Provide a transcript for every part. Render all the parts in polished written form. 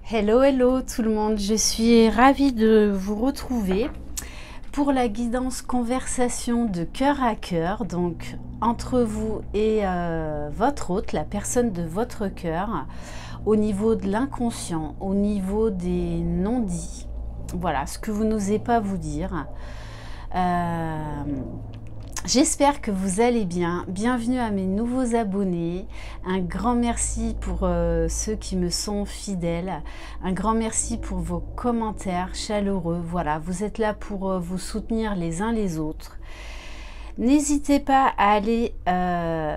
Hello, hello tout le monde, je suis ravie de vous retrouver pour la guidance conversation de cœur à cœur, donc entre vous et votre hôte, la personne de votre cœur, au niveau de l'inconscient, au niveau des non-dits, voilà, ce que vous n'osez pas vous dire. J'espère que vous allez bien. Bienvenue à mes nouveaux abonnés. Un grand merci pour ceux qui me sont fidèles. Un grand merci pour vos commentaires chaleureux. Voilà, vous êtes là pour vous soutenir les uns les autres. N'hésitez pas à aller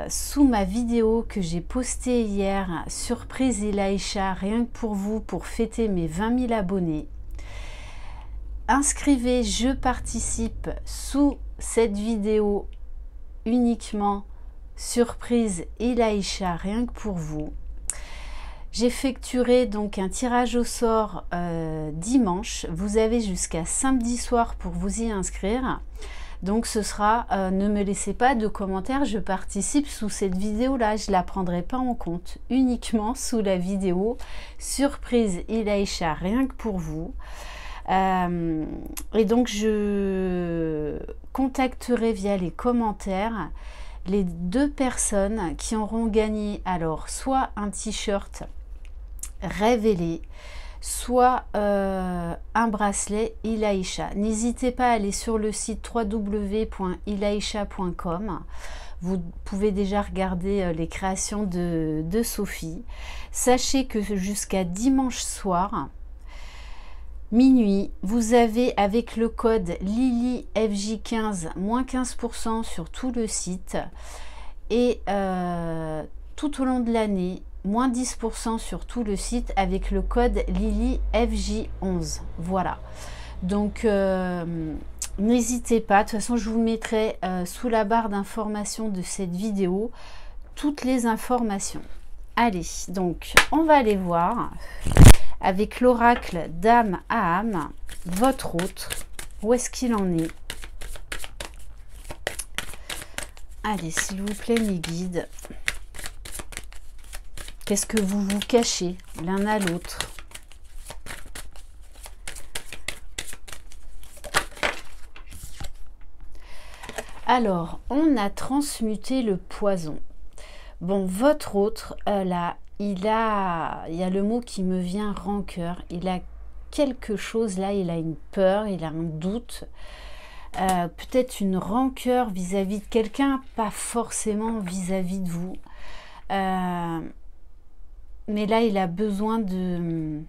sous ma vidéo que j'ai postée hier, Surprise Elaïcha, rien que pour vous, pour fêter mes 20 000 abonnés. Inscrivez, je participe sous cette vidéo uniquement Surprise Elaïcha, rien que pour vous. J'effectuerai donc un tirage au sort dimanche. Vous avez jusqu'à samedi soir pour vous y inscrire. Donc ce sera, ne me laissez pas de commentaires, je participe sous cette vidéo là, je ne la prendrai pas en compte, uniquement sous la vidéo Surprise Elaïcha, rien que pour vous. Et donc je contacterai via les commentaires les deux personnes qui auront gagné alors soit un t-shirt révélé, soit un bracelet Elaïcha. N'hésitez pas à aller sur le site www.elaïcha.com. Vous pouvez déjà regarder les créations de Sophie. Sachez que jusqu'à dimanche soir minuit, vous avez avec le code LilyFJ15 moins 15% sur tout le site et tout au long de l'année moins 10% sur tout le site avec le code LilyFJ11. Voilà, donc n'hésitez pas, de toute façon je vous mettrai sous la barre d'information de cette vidéo toutes les informations. Allez, donc on va aller voir avec l'oracle d'âme à âme, votre autre, où est-ce qu'il en est? Allez, s'il vous plaît, mes guides. Qu'est-ce que vous vous cachez l'un à l'autre? Alors, on a transmuté le poison. Bon, votre autre, là, il y a le mot qui me vient, rancœur. Il a quelque chose là, il a une peur, il a un doute. Peut-être une rancœur vis-à-vis de quelqu'un, pas forcément vis-à-vis de vous. Mais là, il a besoin de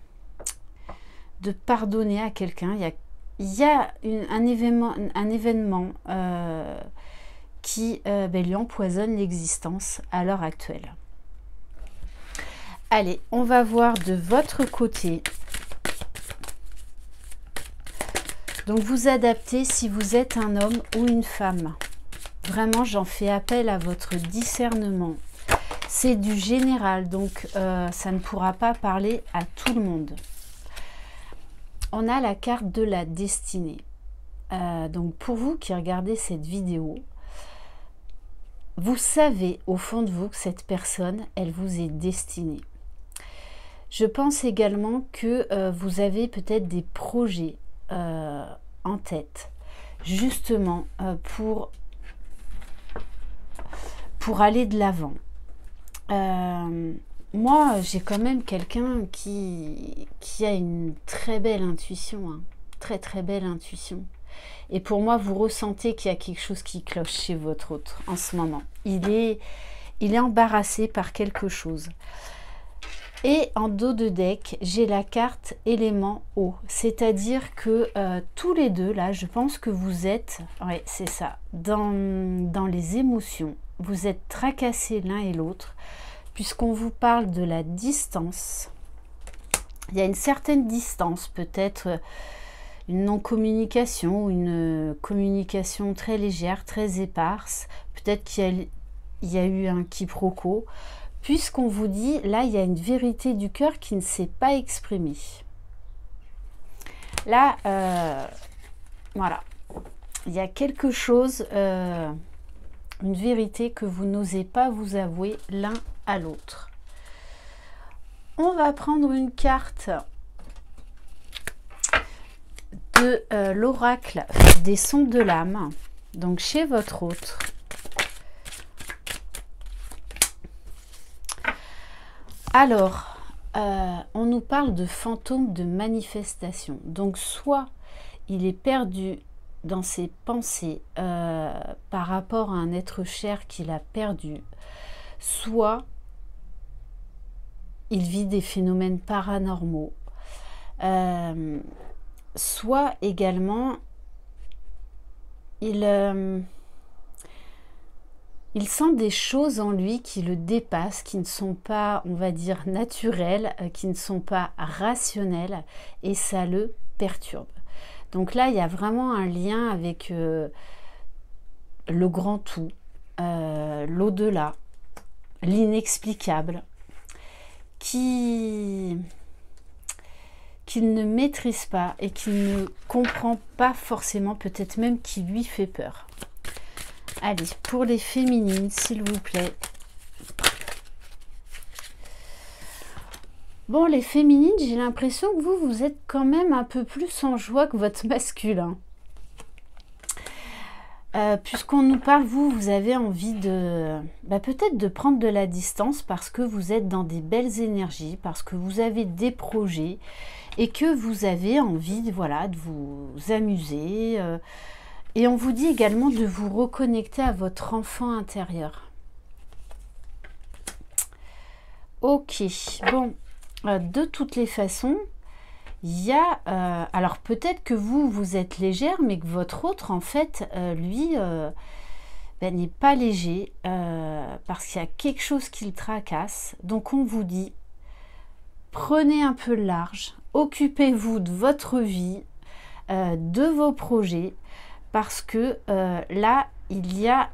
pardonner à quelqu'un. Il y a un événement qui lui empoisonne l'existence à l'heure actuelle. Allez, on va voir de votre côté. Donc, vous adaptez si vous êtes un homme ou une femme. Vraiment, j'en fais appel à votre discernement. C'est du général, donc ça ne pourra pas parler à tout le monde. On a la carte de la destinée. Donc, pour vous qui regardez cette vidéo, vous savez au fond de vous que cette personne, elle vous est destinée. Je pense également que vous avez peut-être des projets en tête, justement pour aller de l'avant. Moi, j'ai quand même quelqu'un qui a une très belle intuition, hein, très très belle intuition. Et pour moi, vous ressentez qu'il y a quelque chose qui cloche chez votre autre en ce moment. Il est embarrassé par quelque chose. Et en dos de deck, j'ai la carte élément eau. C'est-à-dire que tous les deux, là, je pense que vous êtes, ouais, c'est ça, dans les émotions. Vous êtes tracassés l'un et l'autre, puisqu'on vous parle de la distance. Il y a une certaine distance, peut-être une non-communication, une communication très légère, très éparse. Peut-être qu'il y a eu un quiproquo. Puisqu'on vous dit, là, il y a une vérité du cœur qui ne s'est pas exprimée. Là, voilà, il y a quelque chose, une vérité que vous n'osez pas vous avouer l'un à l'autre. On va prendre une carte de l'oracle des sons de l'âme, donc chez votre autre. Alors, on nous parle de fantômes de manifestation. Donc, soit il est perdu dans ses pensées par rapport à un être cher qu'il a perdu, soit il vit des phénomènes paranormaux, soit également il sent des choses en lui qui le dépassent, qui ne sont pas, on va dire, naturelles, qui ne sont pas rationnelles, et ça le perturbe. Donc là, il y a vraiment un lien avec le grand tout, l'au-delà, l'inexplicable, qu'il ne maîtrise pas et qu'il ne comprend pas forcément, peut-être même qui lui fait peur. Allez, pour les féminines, s'il vous plaît. Bon, les féminines, j'ai l'impression que vous êtes quand même un peu plus en joie que votre masculin. Puisqu'on nous parle, vous avez envie de peut-être de prendre de la distance parce que vous êtes dans des belles énergies, parce que vous avez des projets et que vous avez envie de vous amuser. Et on vous dit également de vous reconnecter à votre enfant intérieur. Ok, bon, de toutes les façons, il y a, alors peut-être que vous êtes légère, mais que votre autre, en fait, lui, n'est pas léger, parce qu'il y a quelque chose qui le tracasse. Donc on vous dit, prenez un peu large, occupez-vous de votre vie, de vos projets, parce que là, il y a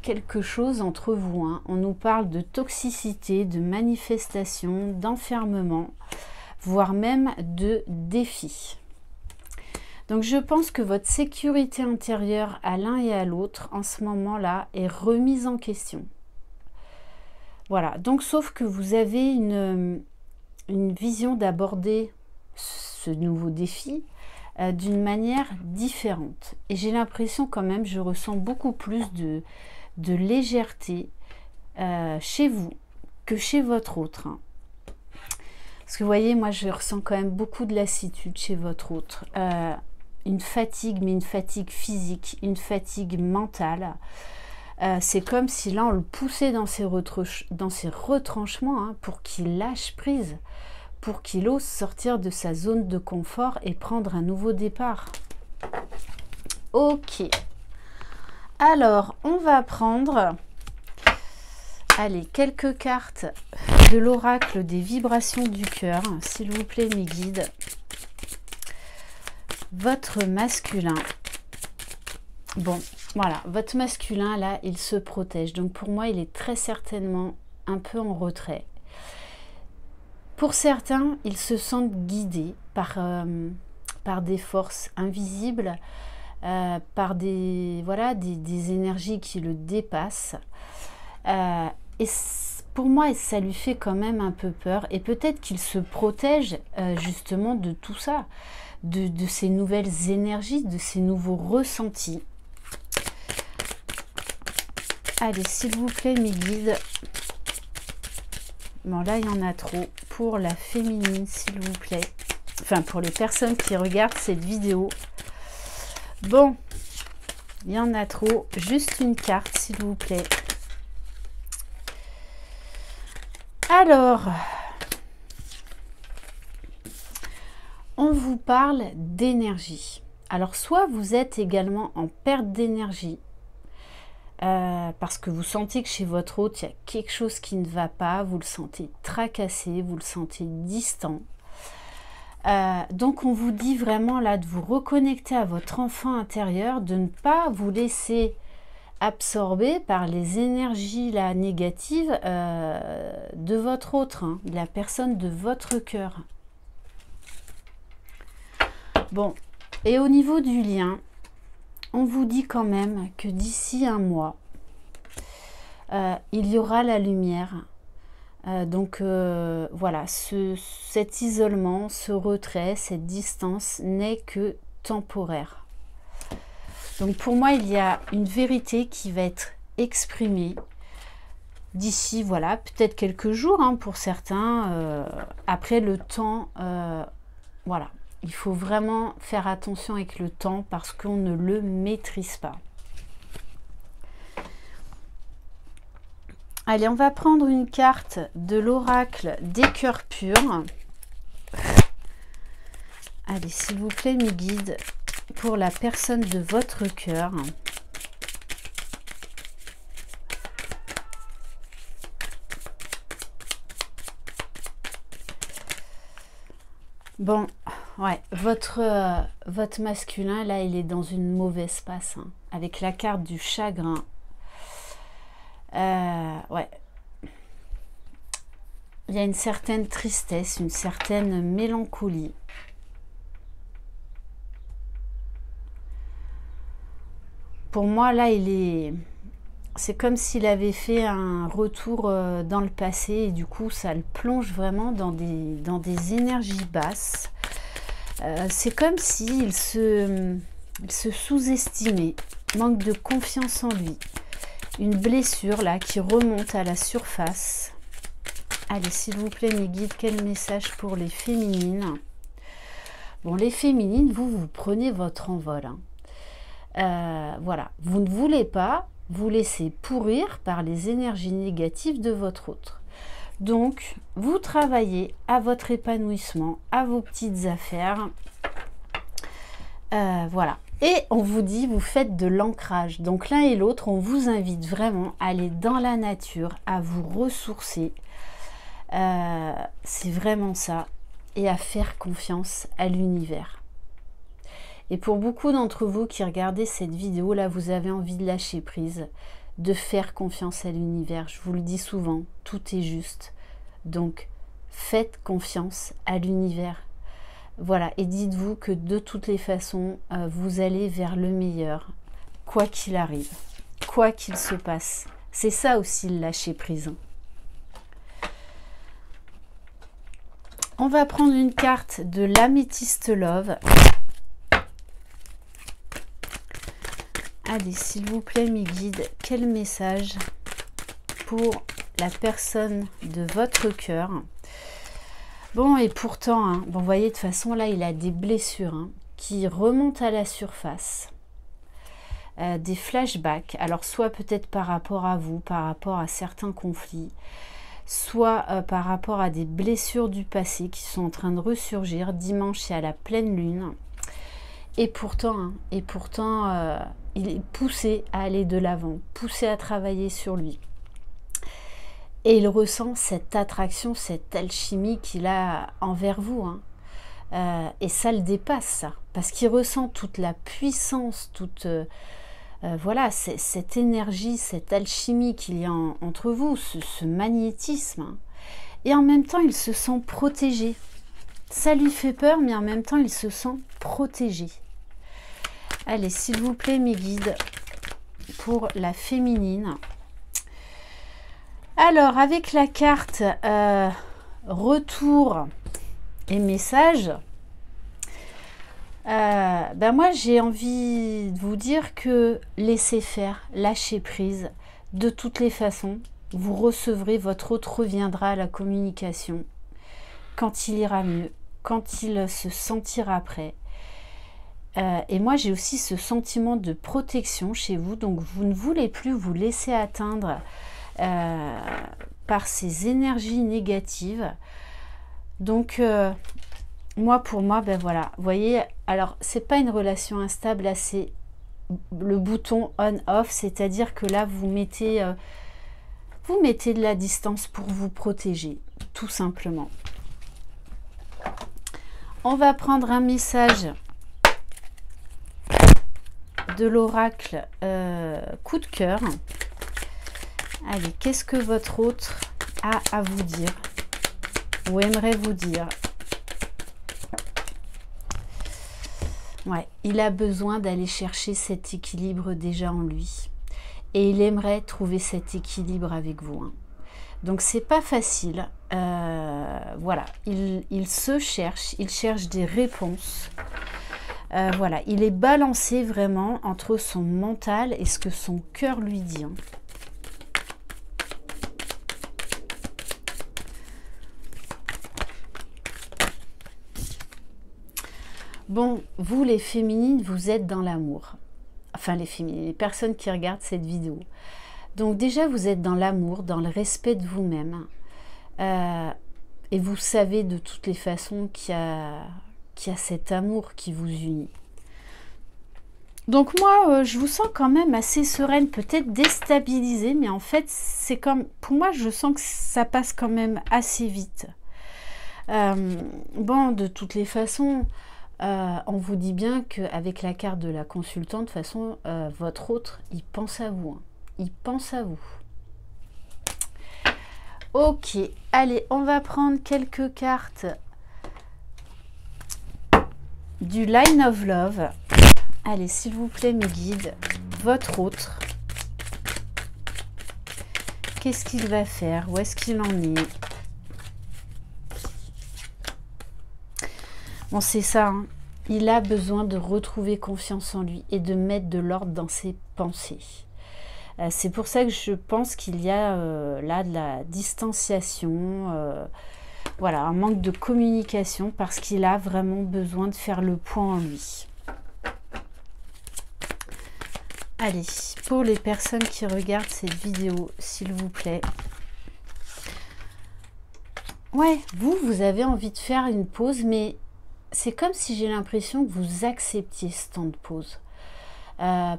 quelque chose entre vous. Hein. On nous parle de toxicité, de manifestation, d'enfermement, voire même de défi. Donc je pense que votre sécurité intérieure à l'un et à l'autre, en ce moment-là, est remise en question. Voilà, donc sauf que vous avez une vision d'aborder ce nouveau défi d'une manière différente. Et j'ai l'impression quand même, je ressens beaucoup plus de légèreté chez vous que chez votre autre. Hein. Parce que vous voyez, moi je ressens quand même beaucoup de lassitude chez votre autre. Une fatigue, mais une fatigue physique, une fatigue mentale. C'est comme si là on le poussait dans ses retranchements hein, pour qu'il lâche prise, pour qu'il ose sortir de sa zone de confort et prendre un nouveau départ. Ok. Alors, on va prendre, allez, quelques cartes de l'oracle des vibrations du cœur, s'il vous plaît, mes guides. Votre masculin. Bon, voilà, votre masculin, là, il se protège. Donc, pour moi, il est très certainement un peu en retrait. Pour certains, ils se sentent guidés par des forces invisibles, par des énergies qui le dépassent. Et pour moi, ça lui fait quand même un peu peur. Et peut-être qu'il se protège justement de tout ça, de ces nouvelles énergies, de ces nouveaux ressentis. Allez, s'il vous plaît, mes guides. Bon, là, il y en a trop. Pour la féminine, s'il vous plaît. Enfin, pour les personnes qui regardent cette vidéo. Bon, il y en a trop. Juste une carte, s'il vous plaît. Alors, on vous parle d'énergie. Alors, soit vous êtes également en perte d'énergie, parce que vous sentez que chez votre hôte, il y a quelque chose qui ne va pas, vous le sentez tracassé, vous le sentez distant. Donc on vous dit vraiment là de vous reconnecter à votre enfant intérieur, de ne pas vous laisser absorber par les énergies là, négatives de votre autre, hein, de la personne de votre cœur. Bon, et au niveau du lien, on vous dit quand même que d'ici un mois, il y aura la lumière. Donc voilà, cet isolement, ce retrait, cette distance n'est que temporaire. Donc pour moi, il y a une vérité qui va être exprimée d'ici, voilà, peut-être quelques jours hein, pour certains. Après le temps, voilà, il faut vraiment faire attention avec le temps parce qu'on ne le maîtrise pas. Allez, on va prendre une carte de l'oracle des cœurs purs. Allez, s'il vous plaît, mes guides, pour la personne de votre cœur. Bon, ouais, votre masculin, là, il est dans une mauvaise passe, hein, avec la carte du chagrin. Ouais. Il y a une certaine tristesse, une certaine mélancolie. Pour moi, là, c'est comme s'il avait fait un retour dans le passé et du coup, ça le plonge vraiment dans des énergies basses. C'est comme s'il se sous-estimait, manque de confiance en lui. Une blessure là qui remonte à la surface. Allez, s'il vous plaît, mes guides, quel message pour les féminines? Bon, les féminines, vous prenez votre envol. Hein. Voilà, vous ne voulez pas vous laisser pourrir par les énergies négatives de votre autre. Donc, vous travaillez à votre épanouissement, à vos petites affaires. Voilà. Et on vous dit, vous faites de l'ancrage. Donc l'un et l'autre, on vous invite vraiment à aller dans la nature, à vous ressourcer. C'est vraiment ça. Et à faire confiance à l'univers. Et pour beaucoup d'entre vous qui regardez cette vidéo, là, vous avez envie de lâcher prise, de faire confiance à l'univers. Je vous le dis souvent, tout est juste. Donc, faites confiance à l'univers. Voilà, et dites-vous que de toutes les façons, vous allez vers le meilleur, quoi qu'il arrive, quoi qu'il se passe. C'est ça aussi le lâcher prise. On va prendre une carte de l'améthyste love. Allez, s'il vous plaît, mes guides, quel message pour la personne de votre cœur? Bon, et pourtant, hein, bon, vous voyez, de toute façon, là, il a des blessures hein, qui remontent à la surface. Des flashbacks, alors soit peut-être par rapport à vous, par rapport à certains conflits, soit par rapport à des blessures du passé qui sont en train de ressurgir. Dimanche, il y a la pleine lune. Et pourtant, hein, il est poussé à aller de l'avant, poussé à travailler sur lui. Et il ressent cette attraction, cette alchimie qu'il a envers vous. Hein. Et ça le dépasse, ça. Parce qu'il ressent toute la puissance, toute... voilà, cette énergie, cette alchimie qu'il y a entre vous, ce magnétisme. Hein. Et en même temps, il se sent protégé. Ça lui fait peur, mais en même temps, il se sent protégé. Allez, s'il vous plaît, mes guides, pour la féminine. Alors, avec la carte retour et message, ben moi, j'ai envie de vous dire que laissez faire, lâchez prise. De toutes les façons, vous recevrez, votre autre reviendra à la communication quand il ira mieux, quand il se sentira prêt. Et moi, j'ai aussi ce sentiment de protection chez vous. Donc, vous ne voulez plus vous laisser atteindre par ces énergies négatives. Donc, pour moi, ben voilà. Vous voyez, alors, c'est pas une relation instable. Là, c'est le bouton on-off. C'est-à-dire que là, vous mettez de la distance pour vous protéger. Tout simplement. On va prendre un message de l'oracle coup de cœur. Allez, qu'est-ce que votre autre a à vous dire ou aimerait vous dire? Ouais, il a besoin d'aller chercher cet équilibre déjà en lui. Et il aimerait trouver cet équilibre avec vous. Hein. Donc, c'est pas facile. Voilà, il se cherche, il cherche des réponses. Voilà, il est balancé vraiment entre son mental et ce que son cœur lui dit. Hein. Bon, vous les féminines, vous êtes dans l'amour. Enfin, les féminines, les personnes qui regardent cette vidéo. Donc déjà, vous êtes dans l'amour, dans le respect de vous-même. Et vous savez de toutes les façons qu'il y a cet amour qui vous unit. Donc moi, je vous sens quand même assez sereine, peut-être déstabilisée, mais en fait, c'est comme... Pour moi, je sens que ça passe quand même assez vite. Bon, de toutes les façons... on vous dit bien qu'avec la carte de la consultante, de toute façon, votre autre, il pense à vous. Hein. Il pense à vous. Ok, allez, on va prendre quelques cartes du Line of Love. Allez, s'il vous plaît, mes guides, votre autre. Qu'est-ce qu'il va faire? Où est-ce qu'il en est? Bon, c'est ça, hein. Il a besoin de retrouver confiance en lui et de mettre de l'ordre dans ses pensées. C'est pour ça que je pense qu'il y a là de la distanciation, voilà, un manque de communication parce qu'il a vraiment besoin de faire le point en lui. Allez, pour les personnes qui regardent cette vidéo, s'il vous plaît. Ouais, vous avez envie de faire une pause, mais c'est comme si j'ai l'impression que vous acceptiez ce temps de pause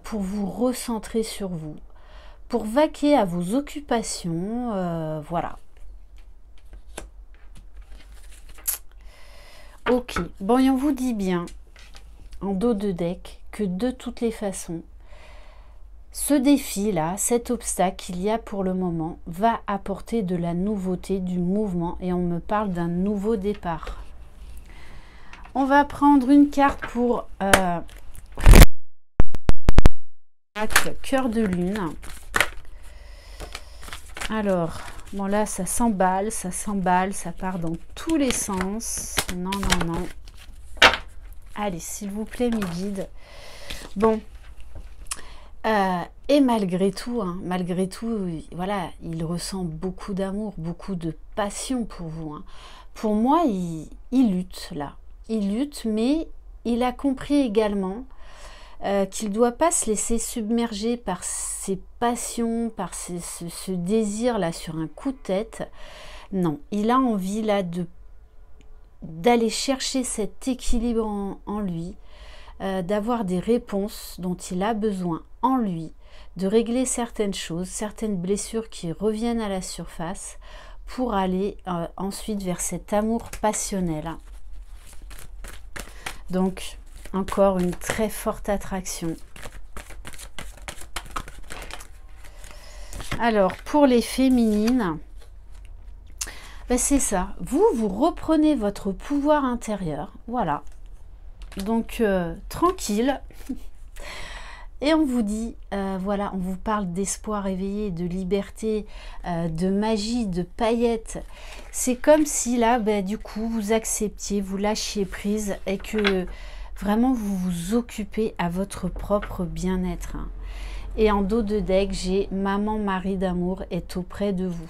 pour vous recentrer sur vous, pour vaquer à vos occupations, voilà. Ok, bon, et on vous dit bien, en dos de deck, que de toutes les façons, ce défi-là, cet obstacle qu'il y a pour le moment, va apporter de la nouveauté, du mouvement, et on me parle d'un nouveau départ. On va prendre une carte pour cœur de lune. Alors, bon là, ça s'emballe, ça part dans tous les sens. Non, non, non. Allez, s'il vous plaît, mes guides. Bon. Et malgré tout, voilà, il ressent beaucoup d'amour, beaucoup de passion pour vous. Hein. Pour moi, il lutte là. Il lutte, mais il a compris également qu'il ne doit pas se laisser submerger par ses passions, par ce désir-là sur un coup de tête. Non, il a envie là d'aller chercher cet équilibre en lui, d'avoir des réponses dont il a besoin en lui, de régler certaines choses, certaines blessures qui reviennent à la surface pour aller ensuite vers cet amour passionnel. Donc, encore une très forte attraction. Alors, pour les féminines, ben c'est ça. Vous reprenez votre pouvoir intérieur. Voilà. Donc, tranquille. Et on vous dit, voilà, on vous parle d'espoir éveillé, de liberté, de magie, de paillettes. C'est comme si là, ben, du coup, vous acceptiez, vous lâchiez prise et que vraiment vous vous occupez à votre propre bien-être. Et en dos de deck, j'ai Maman Marie d'amour est auprès de vous.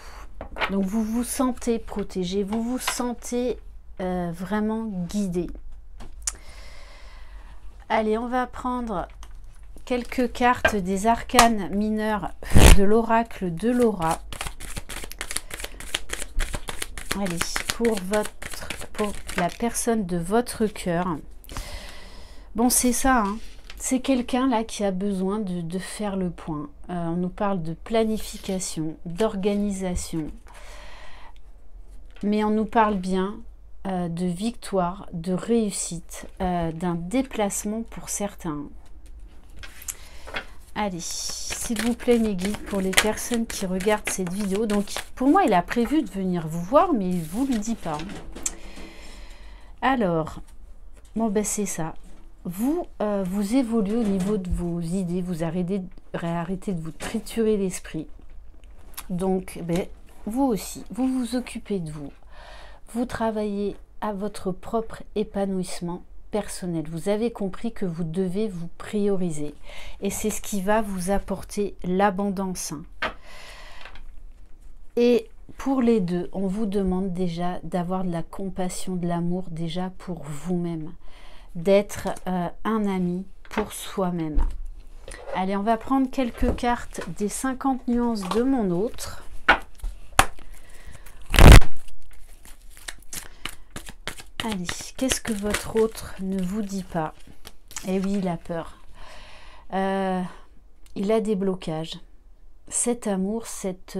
Donc vous vous sentez protégé, vous vous sentez vraiment guidé. Allez, on va prendre quelques cartes des arcanes mineurs de l'oracle de Laura. Allez, pour la personne de votre cœur. Bon, c'est ça, hein. C'est quelqu'un là qui a besoin de faire le point. On nous parle de planification, d'organisation. Mais on nous parle bien de victoire, de réussite, d'un déplacement pour certains. Allez, s'il vous plaît, mes guides, pour les personnes qui regardent cette vidéo. Donc, pour moi, il a prévu de venir vous voir, mais il ne vous le dit pas. Alors, bon, ben c'est ça. Vous, vous évoluez au niveau de vos idées, vous arrêtez de vous triturer l'esprit. Donc, ben, vous aussi, vous vous occupez de vous. Vous travaillez à votre propre épanouissement personnel. Vous avez compris que vous devez vous prioriser. Et c'est ce qui va vous apporter l'abondance. Et pour les deux, on vous demande déjà d'avoir de la compassion, de l'amour déjà pour vous-même. D'être un ami pour soi-même. Allez, on va prendre quelques cartes des 50 nuances de mon autre. Allez, qu'est-ce que votre autre ne vous dit pas? Eh oui, il a peur. Il a des blocages. Cet amour, cette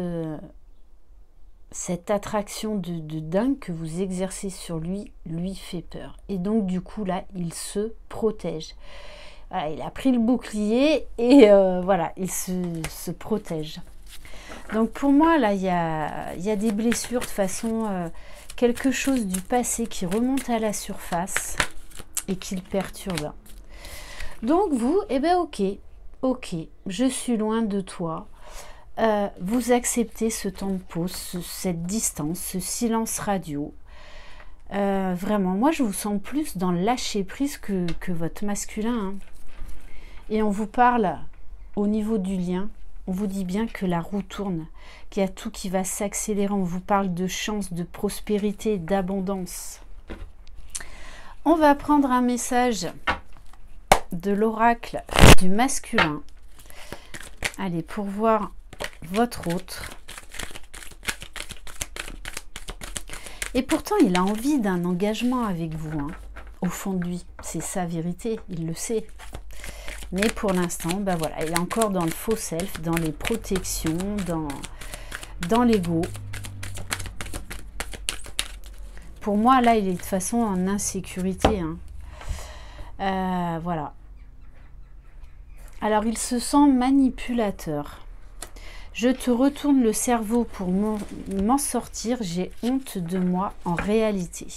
attraction de dingue que vous exercez sur lui, lui fait peur. Et donc, du coup, là, il se protège. Voilà, il a pris le bouclier et voilà, il se protège. Donc, pour moi, là, il y a des blessures de façon... quelque chose du passé qui remonte à la surface et qui le perturbe. Donc vous, eh bien ok, je suis loin de toi. Vous acceptez ce temps de pause, cette distance, ce silence radio. Vraiment, moi je vous sens plus dans le lâcher prise que votre masculin. Hein. Et on vous parle au niveau du lien. On vous dit bien que la roue tourne, qu'il y a tout qui va s'accélérer. On vous parle de chance, de prospérité, d'abondance. On va prendre un message de l'oracle du masculin. Allez, pour voir votre autre. Et pourtant, il a envie d'un engagement avec vous. Hein. Au fond de lui, c'est sa vérité, il le sait. Mais pour l'instant, ben voilà, il est encore dans le faux self, dans les protections, dans l'ego. Pour moi, là, il est de toute façon en insécurité. Hein. Voilà. Alors, il se sent manipulateur. Je te retourne le cerveau pour m'en sortir. J'ai honte de moi en réalité.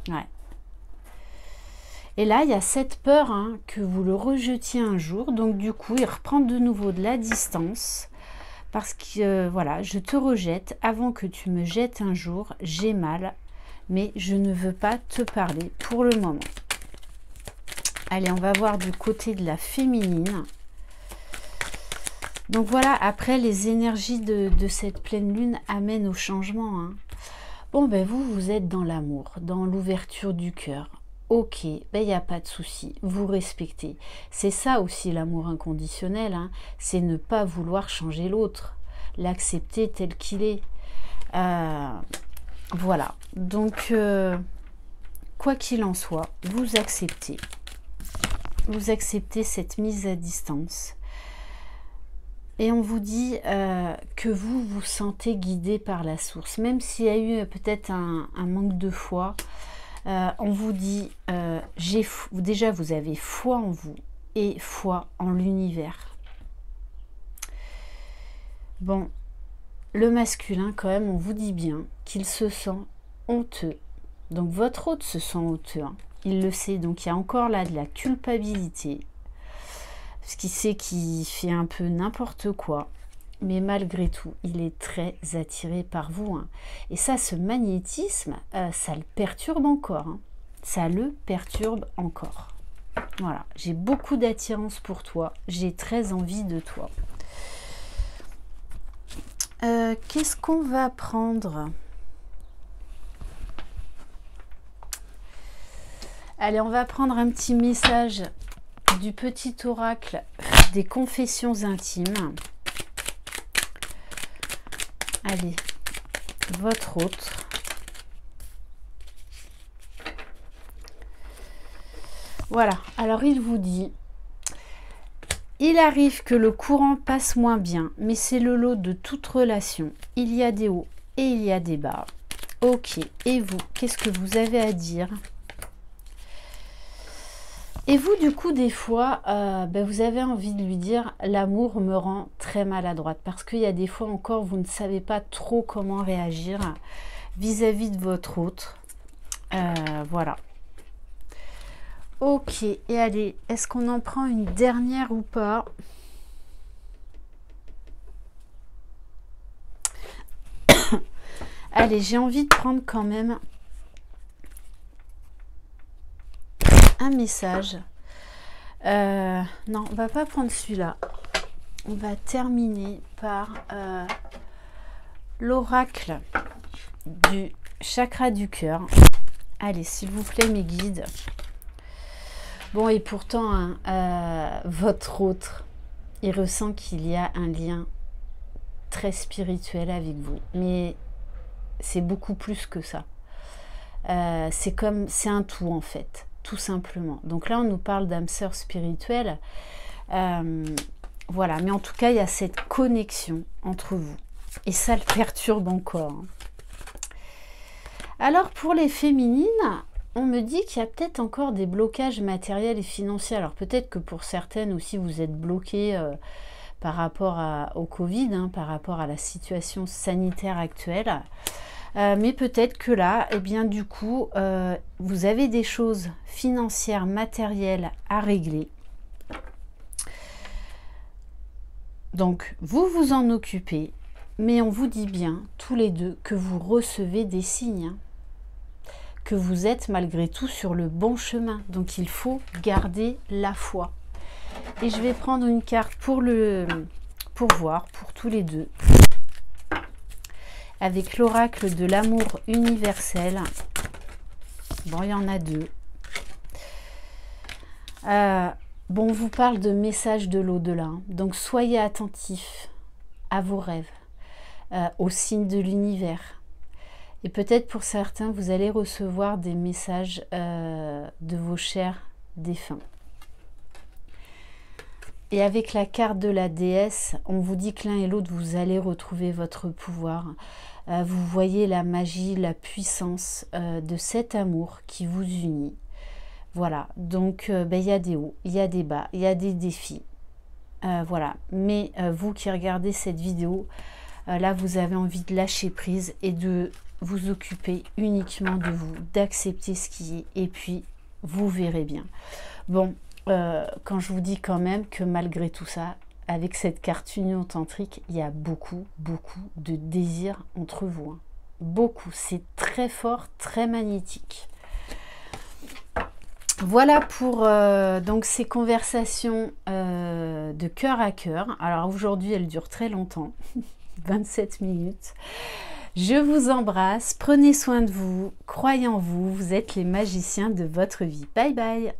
Ouais. Et là, il y a cette peur hein, que vous le rejetiez un jour. Donc, du coup, il reprend de nouveau de la distance. Parce que, voilà, je te rejette avant que tu me jettes un jour. J'ai mal, mais je ne veux pas te parler pour le moment. Allez, on va voir du côté de la féminine. Donc, voilà, après, les énergies de cette pleine lune amènent au changement. Hein. Bon, ben vous êtes dans l'amour, dans l'ouverture du cœur. Ok, ben, y a pas de souci, vous respectez. C'est ça aussi l'amour inconditionnel, hein, c'est ne pas vouloir changer l'autre, l'accepter tel qu'il est. Voilà, donc quoi qu'il en soit, vous acceptez cette mise à distance. Et on vous dit que vous vous sentez guidé par la source, même s'il y a eu peut-être un manque de foi. On vous dit, déjà vous avez foi en vous et foi en l'univers. Bon, le masculin quand même, on vous dit bien qu'il se sent honteux. Donc votre autre se sent honteux, hein. Il le sait, donc il y a encore là de la culpabilité. Parce qu'il sait qu'il fait un peu n'importe quoi. Mais malgré tout, il est très attiré par vous. Hein. Et ça, ce magnétisme, ça le perturbe encore. Hein. Ça le perturbe encore. Voilà, j'ai beaucoup d'attirance pour toi. J'ai très envie de toi. Qu'est-ce qu'on va prendre? Allez, on va prendre un petit message du petit oracle des confessions intimes. Allez, votre autre. Voilà, alors il vous dit, il arrive que le courant passe moins bien, mais c'est le lot de toute relation. Il y a des hauts et il y a des bas. Ok, et vous, qu'est-ce que vous avez à dire? Et vous, du coup, des fois, vous avez envie de lui dire « L'amour me rend très maladroite ». Parce qu'il y a des fois encore, vous ne savez pas trop comment réagir vis-à-vis de votre autre. Voilà. Ok, et allez, est-ce qu'on en prend une dernière ou pas? Allez, j'ai envie de prendre quand même un message. Non, on va pas prendre celui-là. On va terminer par l'oracle du chakra du cœur. Allez, s'il vous plaît, mes guides. Bon, et pourtant, hein, votre autre, il ressent qu'il y a un lien très spirituel avec vous. Mais c'est beaucoup plus que ça. C'est un tout, en fait, tout simplement. Donc là, on nous parle d'âme sœur spirituelle. Voilà, mais en tout cas, il y a cette connexion entre vous. Et ça le perturbe encore. Hein. Alors, pour les féminines, on me dit qu'il y a peut-être encore des blocages matériels et financiers. Alors, peut-être que pour certaines aussi, vous êtes bloquées par rapport au Covid, hein, par rapport à la situation sanitaire actuelle. Mais peut-être que là, eh bien, du coup, vous avez des choses financières, matérielles à régler. Donc, vous vous en occupez, mais on vous dit bien, tous les deux, que vous recevez des signes, hein, que vous êtes malgré tout sur le bon chemin. Donc, il faut garder la foi. Et je vais prendre une carte pour voir, pour tous les deux, avec l'oracle de l'amour universel. Bon, il y en a deux. Bon, on vous parle de messages de l'au-delà. Hein. Donc, soyez attentifs à vos rêves, aux signes de l'univers. Et peut-être pour certains, vous allez recevoir des messages de vos chers défunts. Et avec la carte de la déesse, on vous dit que l'un et l'autre, vous allez retrouver votre pouvoir. Vous voyez la magie, la puissance de cet amour qui vous unit. Voilà, donc il y a des hauts, il y a des bas, il y a des défis. Voilà, mais vous qui regardez cette vidéo, là vous avez envie de lâcher prise et de vous occuper uniquement de vous, d'accepter ce qui est, et puis vous verrez bien. Bon, quand je vous dis quand même que malgré tout ça, avec cette carte union tantrique, il y a beaucoup de désir entre vous. Hein. Beaucoup, c'est très fort, très magnétique. Voilà pour donc ces conversations de cœur à cœur. Alors aujourd'hui, elles durent très longtemps, 27 minutes. Je vous embrasse, prenez soin de vous, croyez en vous, vous êtes les magiciens de votre vie. Bye bye.